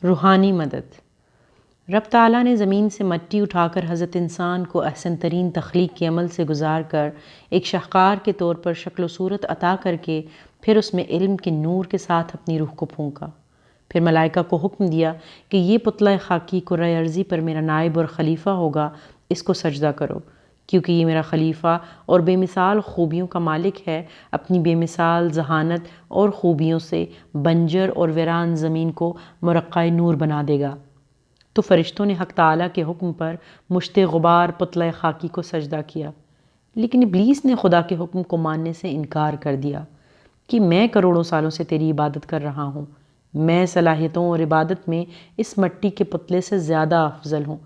روحانی مدد۔ رب تعالیٰ نے زمین سے مٹی اٹھا کر حضرت انسان کو احسن ترین تخلیق کے عمل سے گزار کر ایک شاہکار کے طور پر شکل و صورت عطا کر کے پھر اس میں علم کے نور کے ساتھ اپنی روح کو پھونکا۔ پھر ملائکہ کو حکم دیا کہ یہ پتلہ خاکی کرۂ ارضی پر میرا نائب اور خلیفہ ہوگا، اس کو سجدہ کرو، کیونکہ یہ میرا خلیفہ اور بے مثال خوبیوں کا مالک ہے، اپنی بے مثال ذہانت اور خوبیوں سے بنجر اور ویران زمین کو مرقع نور بنا دے گا۔ تو فرشتوں نے حق تعالیٰ کے حکم پر مشت غبار پتلہ خاکی کو سجدہ کیا، لیکن ابلیس نے خدا کے حکم کو ماننے سے انکار کر دیا کہ میں کروڑوں سالوں سے تیری عبادت کر رہا ہوں، میں صلاحیتوں اور عبادت میں اس مٹی کے پتلے سے زیادہ افضل ہوں،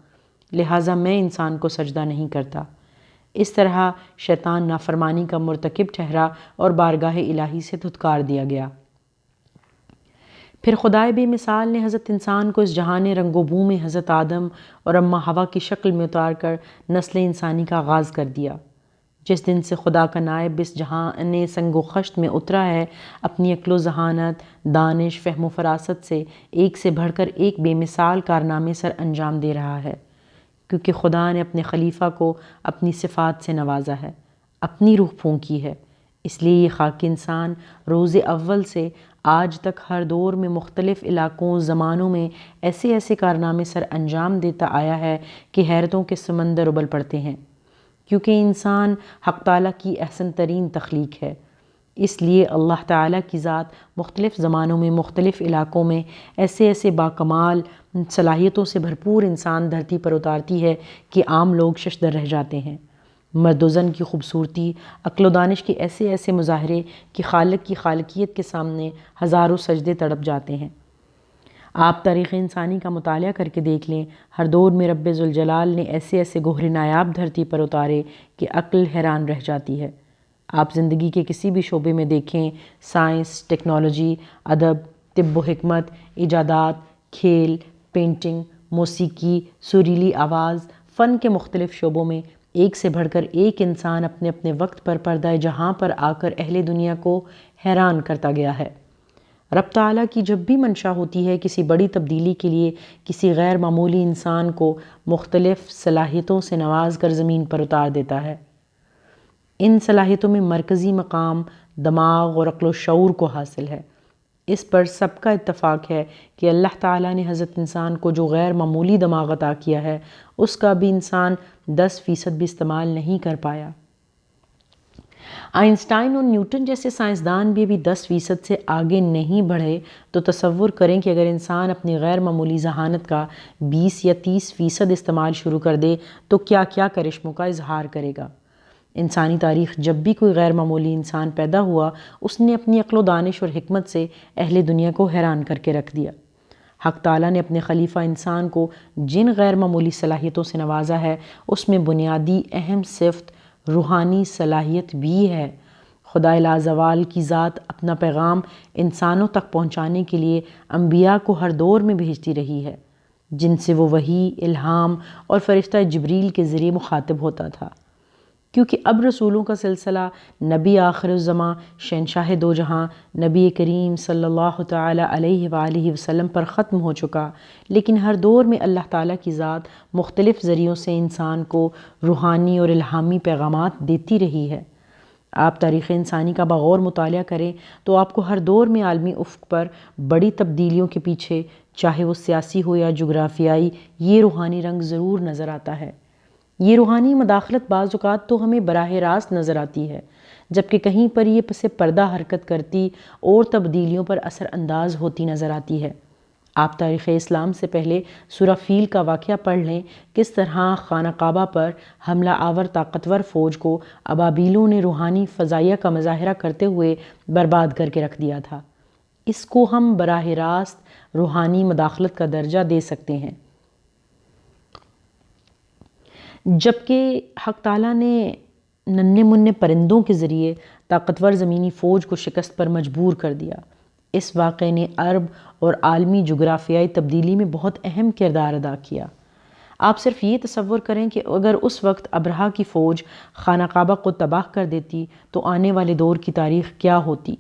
لہٰذا میں انسان کو سجدہ نہیں کرتا۔ اس طرح شیطان نافرمانی کا مرتکب ٹھہرا اور بارگاہ الہی سے دھتکار دیا گیا۔ پھر خدائے بے مثال نے حضرت انسان کو اس جہان رنگ و بو میں حضرت آدم اور اماں حوا کی شکل میں اتار کر نسل انسانی کا آغاز کر دیا۔ جس دن سے خدا کا نائب اس جہان سنگ و خشت میں اترا ہے، اپنی عقل و ذہانت، دانش، فہم و فراست سے ایک سے بڑھ کر ایک بے مثال کارنامے سر انجام دے رہا ہے، کیونکہ خدا نے اپنے خلیفہ کو اپنی صفات سے نوازا ہے، اپنی روح پھونکی ہے۔ اس لیے یہ خاک انسان روز اول سے آج تک ہر دور میں مختلف علاقوں زمانوں میں ایسے ایسے کارنامے سر انجام دیتا آیا ہے کہ حیرتوں کے سمندر ابل پڑتے ہیں، کیونکہ انسان حق تعالیٰ کی احسن ترین تخلیق ہے۔ اس لیے اللہ تعالیٰ کی ذات مختلف زمانوں میں مختلف علاقوں میں ایسے ایسے باکمال صلاحیتوں سے بھرپور انسان دھرتی پر اتارتی ہے کہ عام لوگ ششدر رہ جاتے ہیں۔ مرد و زن کی خوبصورتی، عقل و دانش کے ایسے ایسے مظاہرے کہ خالق کی خالقیت کے سامنے ہزاروں سجدے تڑپ جاتے ہیں۔ آپ تاریخ انسانی کا مطالعہ کر کے دیکھ لیں، ہر دور میں رب ذوالجلال نے ایسے ایسے گوہر نایاب دھرتی پر اتارے کہ عقل حیران رہ جاتی ہے۔ آپ زندگی کے کسی بھی شعبے میں دیکھیں، سائنس، ٹیکنالوجی، ادب، طب و حکمت، ایجادات، کھیل، پینٹنگ، موسیقی، سریلی آواز، فن کے مختلف شعبوں میں ایک سے بڑھ کر ایک انسان اپنے اپنے وقت پر پردہ جہاں پر آ کر اہل دنیا کو حیران کرتا گیا ہے۔ رب تعالیٰ کی جب بھی منشا ہوتی ہے کسی بڑی تبدیلی کے لیے کسی غیر معمولی انسان کو مختلف صلاحیتوں سے نواز کر زمین پر اتار دیتا ہے۔ ان صلاحیتوں میں مرکزی مقام دماغ اور عقل و شعور کو حاصل ہے۔ اس پر سب کا اتفاق ہے کہ اللہ تعالیٰ نے حضرت انسان کو جو غیر معمولی دماغ عطا کیا ہے، اس کا بھی انسان 10% بھی استعمال نہیں کر پایا۔ آئنسٹائن اور نیوٹن جیسے سائنسدان بھی 10% سے آگے نہیں بڑھے، تو تصور کریں کہ اگر انسان اپنی غیر معمولی ذہانت کا 20 یا 30% استعمال شروع کر دے تو کیا کیا کرشموں کا اظہار کرے گا۔ انسانی تاریخ جب بھی کوئی غیر معمولی انسان پیدا ہوا، اس نے اپنی عقل و دانش اور حکمت سے اہل دنیا کو حیران کر کے رکھ دیا۔ حق تعالیٰ نے اپنے خلیفہ انسان کو جن غیر معمولی صلاحیتوں سے نوازا ہے، اس میں بنیادی اہم صفت روحانی صلاحیت بھی ہے۔ خدا لازوال کی ذات اپنا پیغام انسانوں تک پہنچانے کے لیے انبیاء کو ہر دور میں بھیجتی رہی ہے، جن سے وہ وحی، الہام اور فرشتہ جبریل کے ذریعے مخاطب ہوتا تھا۔ کیونکہ اب رسولوں کا سلسلہ نبی آخر الزماں شہنشاہ دو جہاں نبی کریم صلی اللہ تعالیٰ علیہ وآلہ وسلم پر ختم ہو چکا، لیکن ہر دور میں اللہ تعالیٰ کی ذات مختلف ذریعوں سے انسان کو روحانی اور الہامی پیغامات دیتی رہی ہے۔ آپ تاریخ انسانی کا بغور مطالعہ کریں تو آپ کو ہر دور میں عالمی افق پر بڑی تبدیلیوں کے پیچھے، چاہے وہ سیاسی ہو یا جغرافیائی، یہ روحانی رنگ ضرور نظر آتا ہے۔ یہ روحانی مداخلت بعض اوقات تو ہمیں براہ راست نظر آتی ہے، جبکہ کہیں پر یہ پس پردہ حرکت کرتی اور تبدیلیوں پر اثر انداز ہوتی نظر آتی ہے۔ آپ تاریخ اسلام سے پہلے سورہ فیل کا واقعہ پڑھ لیں، کس طرح خانہ کعبہ پر حملہ آور طاقتور فوج کو ابابیلوں نے روحانی فضائیہ کا مظاہرہ کرتے ہوئے برباد کر کے رکھ دیا تھا۔ اس کو ہم براہ راست روحانی مداخلت کا درجہ دے سکتے ہیں، جبکہ حق تعالیٰ نے ننھے منھے پرندوں کے ذریعے طاقتور زمینی فوج کو شکست پر مجبور کر دیا۔ اس واقعے نے عرب اور عالمی جغرافیائی تبدیلی میں بہت اہم کردار ادا کیا۔ آپ صرف یہ تصور کریں کہ اگر اس وقت ابرہہ کی فوج خانہ کعبہ کو تباہ کر دیتی تو آنے والے دور کی تاریخ کیا ہوتی۔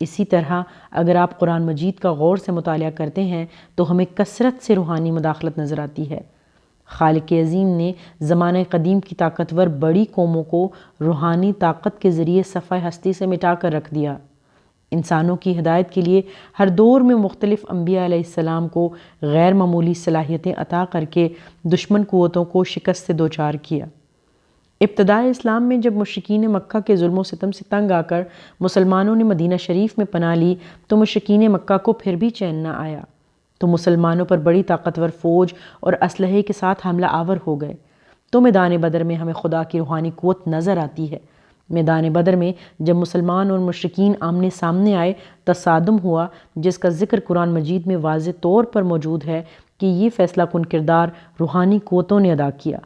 اسی طرح اگر آپ قرآن مجید کا غور سے مطالعہ کرتے ہیں تو ہمیں کثرت سے روحانی مداخلت نظر آتی ہے۔ خالق عظیم نے زمانہ قدیم کی طاقتور بڑی قوموں کو روحانی طاقت کے ذریعے صفحہ ہستی سے مٹا کر رکھ دیا۔ انسانوں کی ہدایت کے لیے ہر دور میں مختلف انبیاء علیہ السلام کو غیر معمولی صلاحیتیں عطا کر کے دشمن قوتوں کو شکست سے دوچار کیا۔ ابتدائے اسلام میں جب مشرکین مکہ کے ظلم و ستم سے تنگ آ کر مسلمانوں نے مدینہ شریف میں پناہ لی تو مشرکین مکہ کو پھر بھی چین نہ آیا، تو مسلمانوں پر بڑی طاقتور فوج اور اسلحے کے ساتھ حملہ آور ہو گئے۔ تو میدان بدر میں ہمیں خدا کی روحانی قوت نظر آتی ہے۔ میدان بدر میں جب مسلمان اور مشرکین آمنے سامنے آئے، تصادم ہوا جس کا ذکر قرآن مجید میں واضح طور پر موجود ہے کہ یہ فیصلہ کن کردار روحانی قوتوں نے ادا کیا۔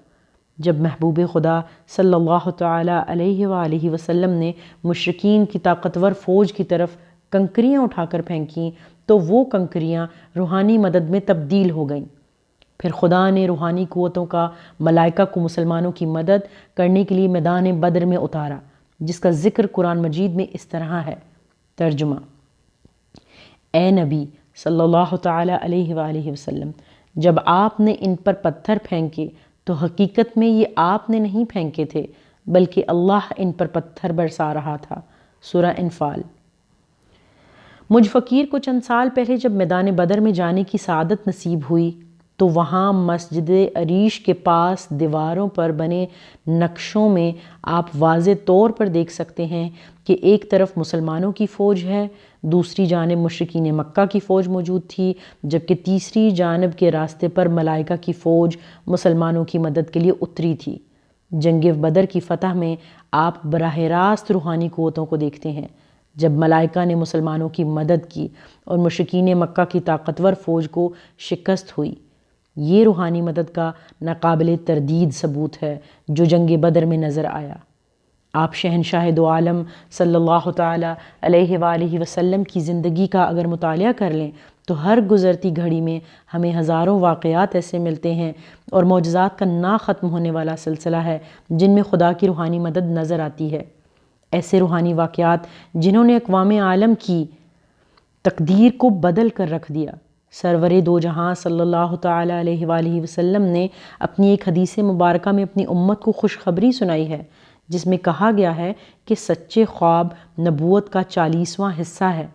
جب محبوب خدا صلی اللہ تعالیٰ علیہ وآلہ وسلم نے مشرکین کی طاقتور فوج کی طرف کنکریاں اٹھا کر پھینکیں تو وہ کنکریاں روحانی مدد میں تبدیل ہو گئیں۔ پھر خدا نے روحانی قوتوں کا ملائکہ کو مسلمانوں کی مدد کرنے کے لیے میدان بدر میں اتارا، جس کا ذکر قرآن مجید میں اس طرح ہے۔ ترجمہ: اے نبی صلی اللہ تعالیٰ علیہ وآلہ وسلم، جب آپ نے ان پر پتھر پھینکے تو حقیقت میں یہ آپ نے نہیں پھینکے تھے بلکہ اللہ ان پر پتھر برسا رہا تھا۔ سورہ انفال۔ مجھ فقیر کو چند سال پہلے جب میدان بدر میں جانے کی سعادت نصیب ہوئی تو وہاں مسجد عریش کے پاس دیواروں پر بنے نقشوں میں آپ واضح طور پر دیکھ سکتے ہیں کہ ایک طرف مسلمانوں کی فوج ہے، دوسری جانب مشرکین مکہ کی فوج موجود تھی، جبکہ تیسری جانب کے راستے پر ملائکہ کی فوج مسلمانوں کی مدد کے لیے اتری تھی۔ جنگ بدر کی فتح میں آپ براہ راست روحانی قوتوں کو دیکھتے ہیں۔ جب ملائکہ نے مسلمانوں کی مدد کی اور مشرکین مکہ کی طاقتور فوج کو شکست ہوئی، یہ روحانی مدد کا ناقابل تردید ثبوت ہے جو جنگ بدر میں نظر آیا۔ آپ شہنشاہ دو عالم صلی اللہ تعالیٰ علیہ وآلہ وسلم کی زندگی کا اگر مطالعہ کر لیں تو ہر گزرتی گھڑی میں ہمیں ہزاروں واقعات ایسے ملتے ہیں اور معجزات کا نہ ختم ہونے والا سلسلہ ہے جن میں خدا کی روحانی مدد نظر آتی ہے۔ ایسے روحانی واقعات جنہوں نے اقوام عالم کی تقدیر کو بدل کر رکھ دیا۔ سرور دو جہاں صلی اللہ تعالیٰ علیہ وآلہ وسلم نے اپنی ایک حدیث مبارکہ میں اپنی امت کو خوشخبری سنائی ہے جس میں کہا گیا ہے کہ سچے خواب نبوت کا 40واں حصہ ہے،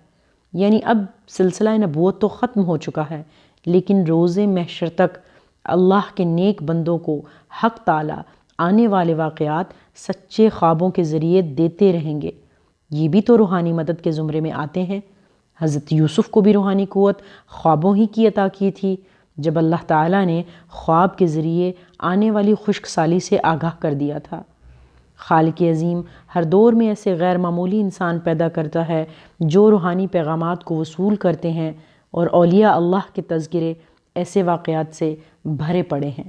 یعنی اب سلسلہ نبوت تو ختم ہو چکا ہے، لیکن روز محشر تک اللہ کے نیک بندوں کو حق تعالیٰ آنے والے واقعات سچے خوابوں کے ذریعے دیتے رہیں گے۔ یہ بھی تو روحانی مدد کے زمرے میں آتے ہیں۔ حضرت یوسف کو بھی روحانی قوت خوابوں ہی کی عطا کی تھی، جب اللہ تعالیٰ نے خواب کے ذریعے آنے والی خشک سالی سے آگاہ کر دیا تھا۔ خالق عظیم ہر دور میں ایسے غیر معمولی انسان پیدا کرتا ہے جو روحانی پیغامات کو وصول کرتے ہیں، اور اولیاء اللہ کے تذکرے ایسے واقعات سے بھرے پڑے ہیں۔